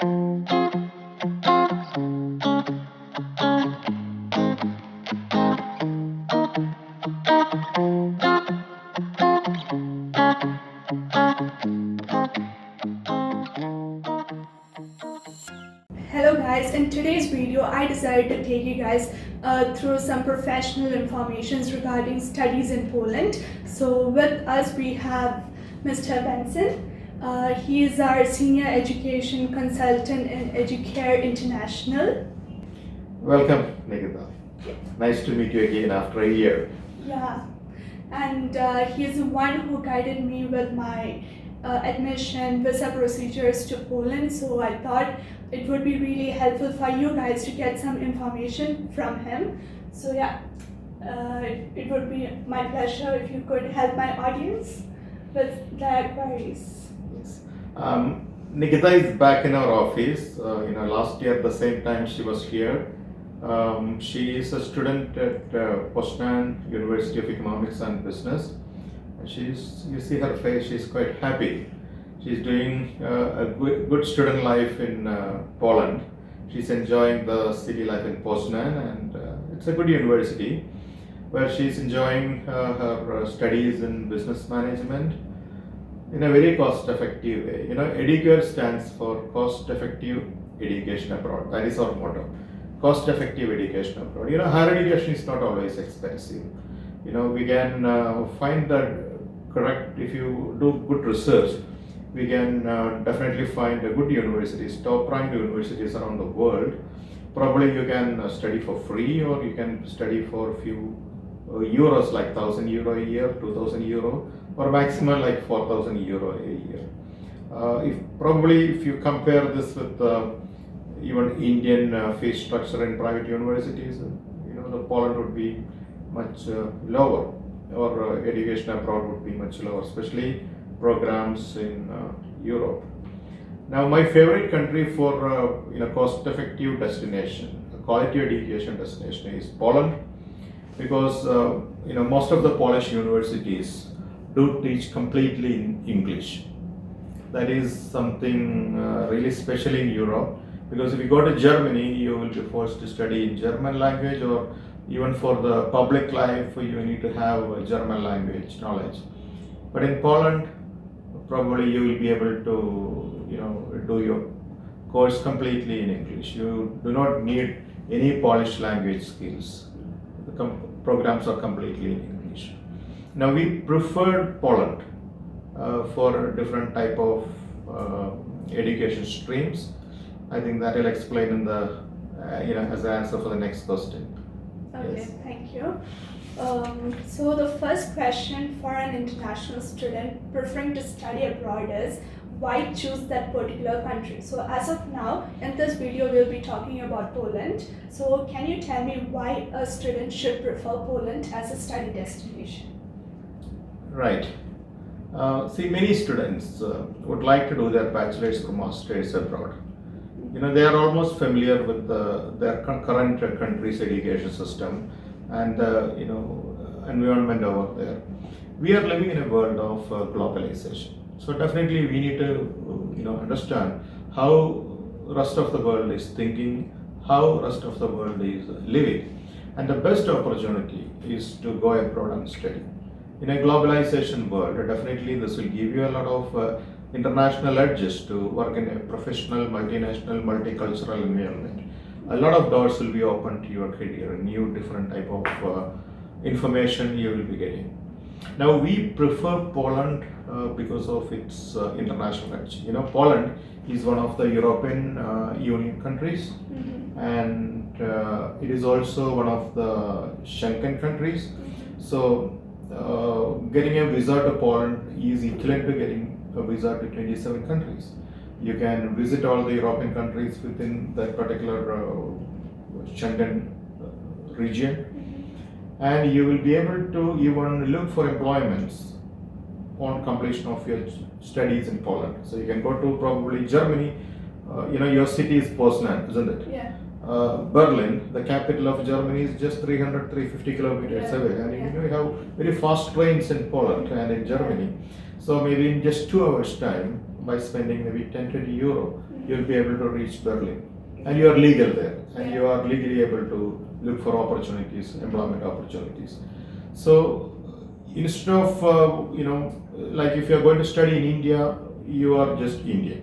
Hello guys, in today's video I decided to take you guys through some professional informations regarding studies in Poland. So with us we have Mr. Benson. He is our senior education consultant in Educare International. Welcome, Nikita. Nice to meet you again after a year. Yeah, and he is the one who guided me with my admission visa procedures to Poland. So I thought it would be really helpful for you guys to get some information from him. So yeah, it would be my pleasure if you could help my audience with their queries. Yes. Nikita is back in our office. Last year at the same time she was here. She is a student at Poznan University of Economics and Business. You see her face, she's quite happy. She's doing a good student life in Poland. She's enjoying the city life in Poznan, and it's a good university where she's enjoying her studies in business management in a very cost-effective way. Educare stands for cost-effective education abroad. That is our motto. Cost-effective education abroad. Higher education is not always expensive. We can find that correct if you do good research. We can definitely find a good universities, top-ranked universities around the world. Probably you can study for free, or you can study for a few euros, like €1,000 a year, €2,000, or maximum like €4,000 a year. If you compare this with even Indian fee structure in private universities, the Poland would be much lower, or education abroad would be much lower, especially programs in Europe. Now, my favorite country for cost-effective destination, a quality education destination, is Poland, because most of the Polish universities do teach completely in English. That is something really special in Europe, because if you go to Germany, you will be forced to study in German language, or even for the public life, you need to have German language knowledge. But in Poland, probably you will be able to do your course completely in English. You do not need any Polish language skills. The programs are completely in English. Now, we preferred Poland for different type of education streams. I think that will explain in the as an answer for the next question. Okay, Yes. thank you. So the first question for an international student preferring to study abroad is, why choose that particular country? So as of now, in this video, we'll be talking about Poland. So can you tell me why a student should prefer Poland as a study destination? Right. Many students would like to do their bachelor's or master's abroad. They are almost familiar with their current country's education system and environment over there. We are living in a world of globalization. So definitely we need to understand how rest of the world is thinking, how rest of the world is living. And the best opportunity is to go abroad and study. In a globalization world, definitely this will give you a lot of international edges to work in a professional, multinational, multicultural environment. A lot of doors will be open to your career, new different type of information you will be getting. Now, we prefer Poland because of its international edge. Poland is one of the European Union countries, and it is also one of the Schengen countries. So getting a visa to Poland is equivalent to getting a visa to 27 countries. You can visit all the European countries within that particular Schengen region, and you will be able to even look for employments on completion of your studies in Poland. So you can go to probably Germany. Your city is Poznan, isn't it? Yeah. Berlin, the capital of Germany, is just 300-350 kilometers away, and you have very fast trains in Poland and in Germany. So maybe in just 2 hours time, by spending maybe 10-20 euro, you'll be able to reach Berlin. And you are legal there, and you are legally able to look for opportunities, employment opportunities. So instead of, like if you're going to study in India, you are just Indian.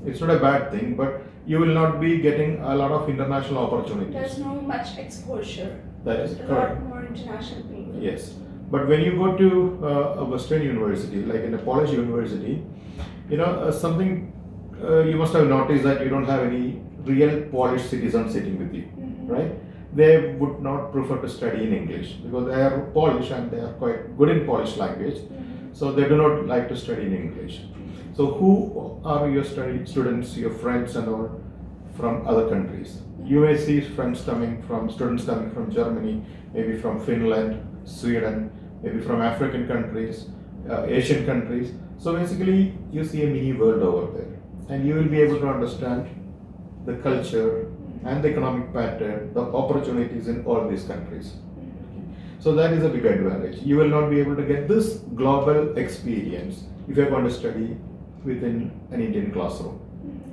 It's not a bad thing, but you will not be getting a lot of international opportunities. There's no much exposure. That is A correct. lot more international people. Yes, but when you go to a Western university, like in a Polish university, something you must have noticed that you don't have any real Polish citizen sitting with you, right? They would not prefer to study in English because they are Polish and they are quite good in Polish language, so they do not like to study in English. So who are your students, your friends and all from other countries? You may see students coming from Germany, maybe from Finland, Sweden, maybe from African countries, Asian countries. So basically you see a mini world over there, and you will be able to understand the culture and the economic pattern, the opportunities in all these countries. So that is a big advantage. You will not be able to get this global experience if you are going to study within an Indian classroom.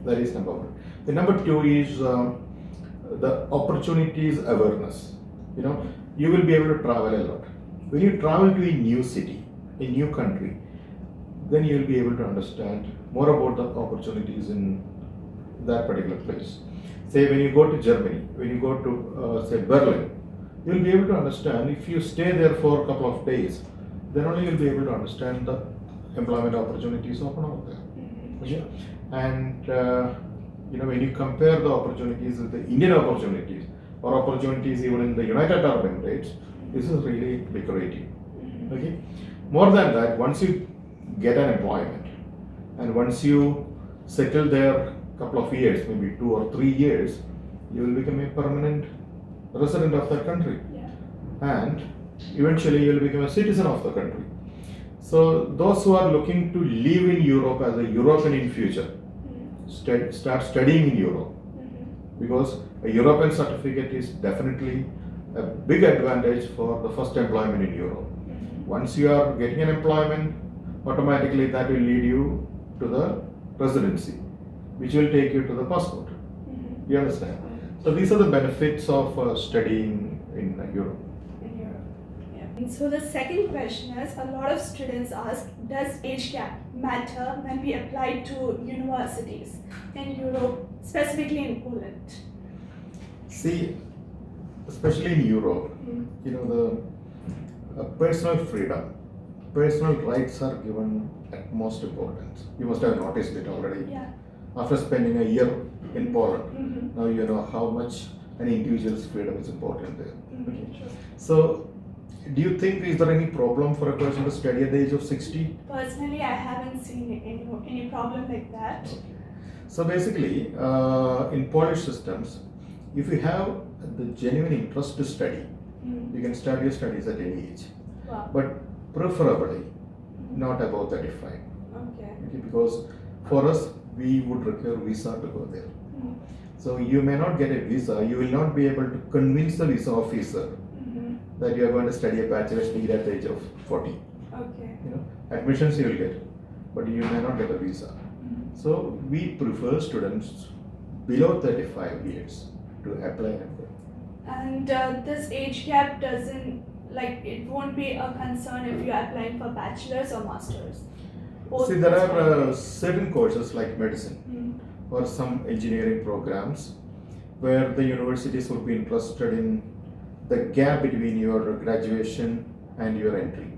That is number one. The number two is the opportunities awareness. You will be able to travel a lot. When you travel to a new city, a new country, then you will be able to understand more about the opportunities in that particular place. Say when you go to Germany, when you go to say Berlin, you will be able to understand if you stay there for a couple of days, then only you will be able to understand the employment opportunities open out there. Okay? And when you compare the opportunities with the Indian opportunities or opportunities even in the United Arab Emirates, this is really lucrative. Okay? More than that, once you get an employment and once you settle there couple of years, maybe 2 or 3 years, you will become a permanent resident of that country. And eventually you will become a citizen of the country. So those who are looking to live in Europe as a European in future, start studying in Europe, because a European certificate is definitely a big advantage for the first employment in Europe. Once you are getting an employment, automatically that will lead you to the residency, which will take you to the passport. You understand? So these are the benefits of studying in Europe. And so the second question is, a lot of students ask, does age gap matter when we apply to universities in Europe, specifically in Poland? See, especially in Europe, the personal freedom, personal rights are given utmost importance. You must have noticed it already. After spending a year in Poland, now you know how much an individual's freedom is important there. Okay. So, do you think is there any problem for a person to study at the age of 60? Personally, I haven't seen any problem like that. Okay. So basically, in Polish systems, if you have the genuine interest to study, you can start your studies at any age. Wow. But preferably not above 35. Okay. Because for us, we would require visa to go there. So you may not get a visa, you will not be able to convince the visa officer that you are going to study a bachelor's degree at the age of 40. Okay. Admissions you will get, but you may not get a visa. So we prefer students below 35 years to apply and go. And this age gap it won't be a concern if you are applying for bachelor's or master's. See, there are certain courses like medicine or some engineering programs where the universities would be interested in the gap between your graduation and your entry.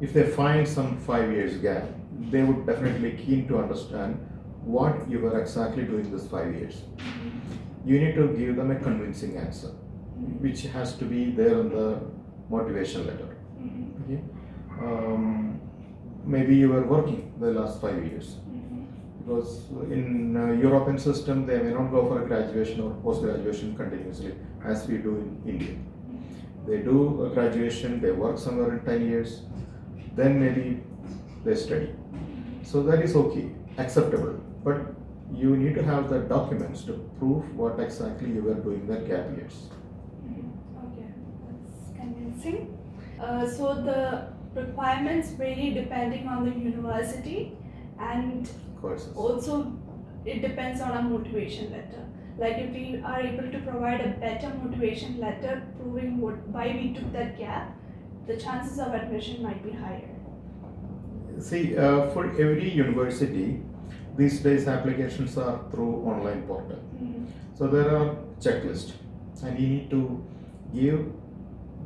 If they find some 5 years gap, they would definitely keen to understand what you were exactly doing this 5 years. You need to give them a convincing answer, which has to be there in the motivation letter. Okay? Maybe you were working the last 5 years. Because in European system, they may not go for a graduation or post-graduation continuously as we do in India. They do a graduation, they work somewhere in 10 years, then maybe they study. So that is okay, acceptable. But you need to have the documents to prove what exactly you were doing that gap years. Okay, that's convincing. So the requirements vary depending on the university, and courses. also it depends on our motivation letter. Like if we are able to provide a better motivation letter proving why we took that gap, the chances of admission might be higher. See, for every university, these days applications are through online portal. So there are checklists, and you need to give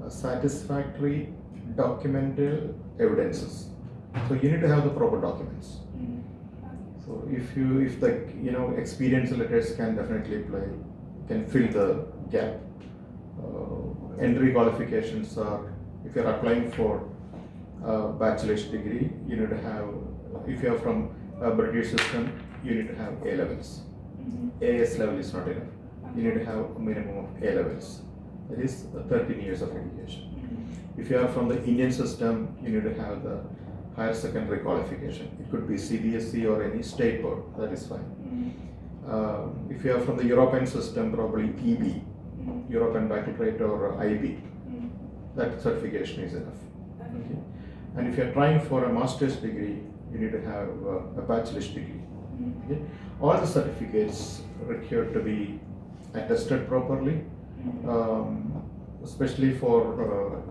satisfactory documental evidences. So you need to have the proper documents. So if the experience letters can definitely can fill the gap. Entry qualifications are, if you're applying for a bachelor's degree, you need to have, if you're from a British system, you need to have A levels. AS level is not enough. You need to have a minimum of A levels. That is 13 years of education. If you are from the Indian system, you need to have the higher secondary qualification. It could be CBSE or any state board, that is fine. If you are from the European system, probably EB, European Baccalaureate or IB, that certification is enough. Okay. And if you are trying for a master's degree, you need to have a bachelor's degree. Okay. All the certificates required to be attested properly, especially for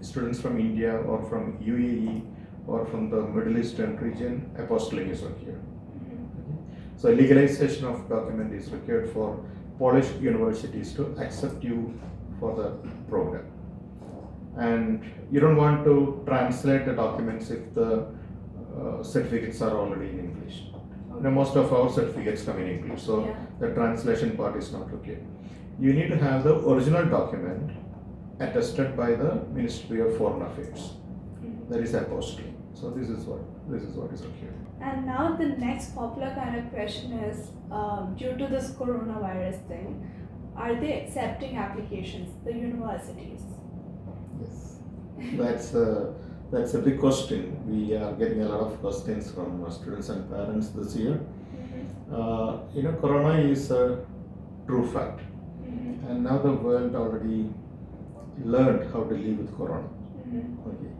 students from India or from UAE or from the Middle Eastern region. Apostilling is required. Okay. So legalization of document is required for Polish universities to accept you for the program. And you don't want to translate the documents if the certificates are already in English. Most of our certificates come in English, so the translation part is not required. You need to have the original document attested by the Ministry of Foreign Affairs. That is apostille. So this is what is required. And now the next popular kind of question is, due to this coronavirus thing, are they accepting applications, the universities? Yes, that's a big question. We are getting a lot of questions from students and parents this year. Corona is a true fact, and now the world already learned how to live with Corona. Okay.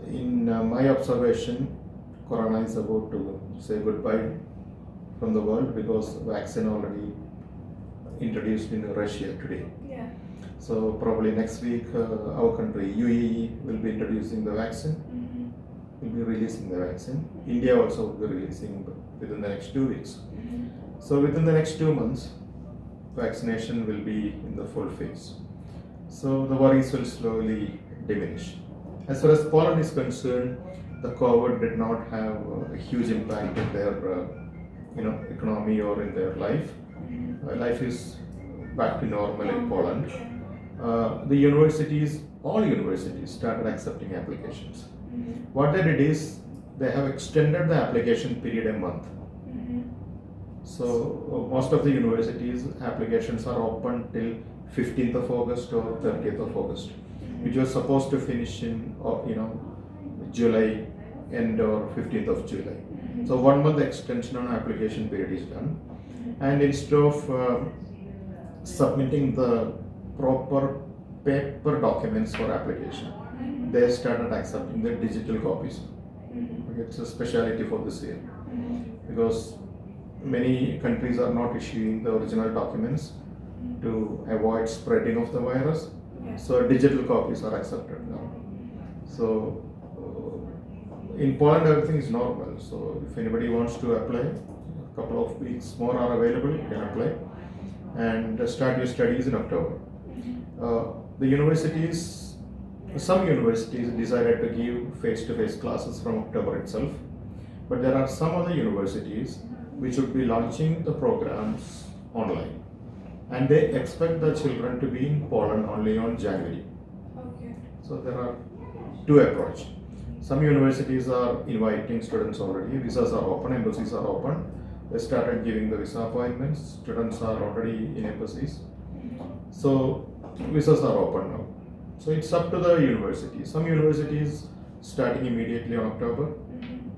In my observation, Corona is about to say goodbye from the world because vaccine already introduced in Russia today. Yeah. So probably next week, our country, UAE, will be introducing the vaccine. Will be releasing the vaccine. India also will be releasing within the next 2 weeks. So within the next 2 months, vaccination will be in the full phase. So the worries will slowly diminish. As far as Poland is concerned, the COVID did not have a huge impact in their economy or in their life. Life is back to normal in Poland. The universities, all universities started accepting applications. What they did is they have extended the application period a month. So most of the universities applications are open till 15th of August or 30th of August, which was supposed to finish in July end or 15th of July. So 1 month extension on application period is done, and instead of submitting the proper paper documents for application, they started accepting the digital copies. It's a specialty for this year because many countries are not issuing the original documents to avoid spreading of the virus. So digital copies are accepted now. So in Poland everything is normal. So if anybody wants to apply, a couple of weeks more are available, you can apply and start your studies in October. The universities, some universities decided to give face-to-face classes from October itself, but there are some other universities which would be launching the programs online, and they expect the children to be in Poland only on January. Okay. So there are two approaches. Some universities are inviting students already, visas are open, embassies are open. They started giving the visa appointments, students are already in embassies. So visas are open now. So it's up to the university. Some universities starting immediately on October,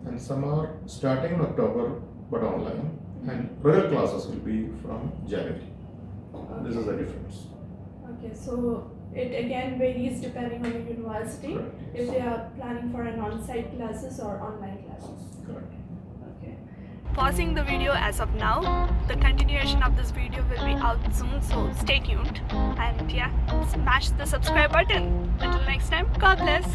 and some are starting in October but online, and regular classes will be from January. This is the difference. Okay, so it again varies depending on the university, Correct. if they are planning for an on-site classes or online classes. Correct. Okay. Pausing the video as of now. The continuation of this video will be out soon, so stay tuned. And yeah, smash the subscribe button. Until next time, God bless.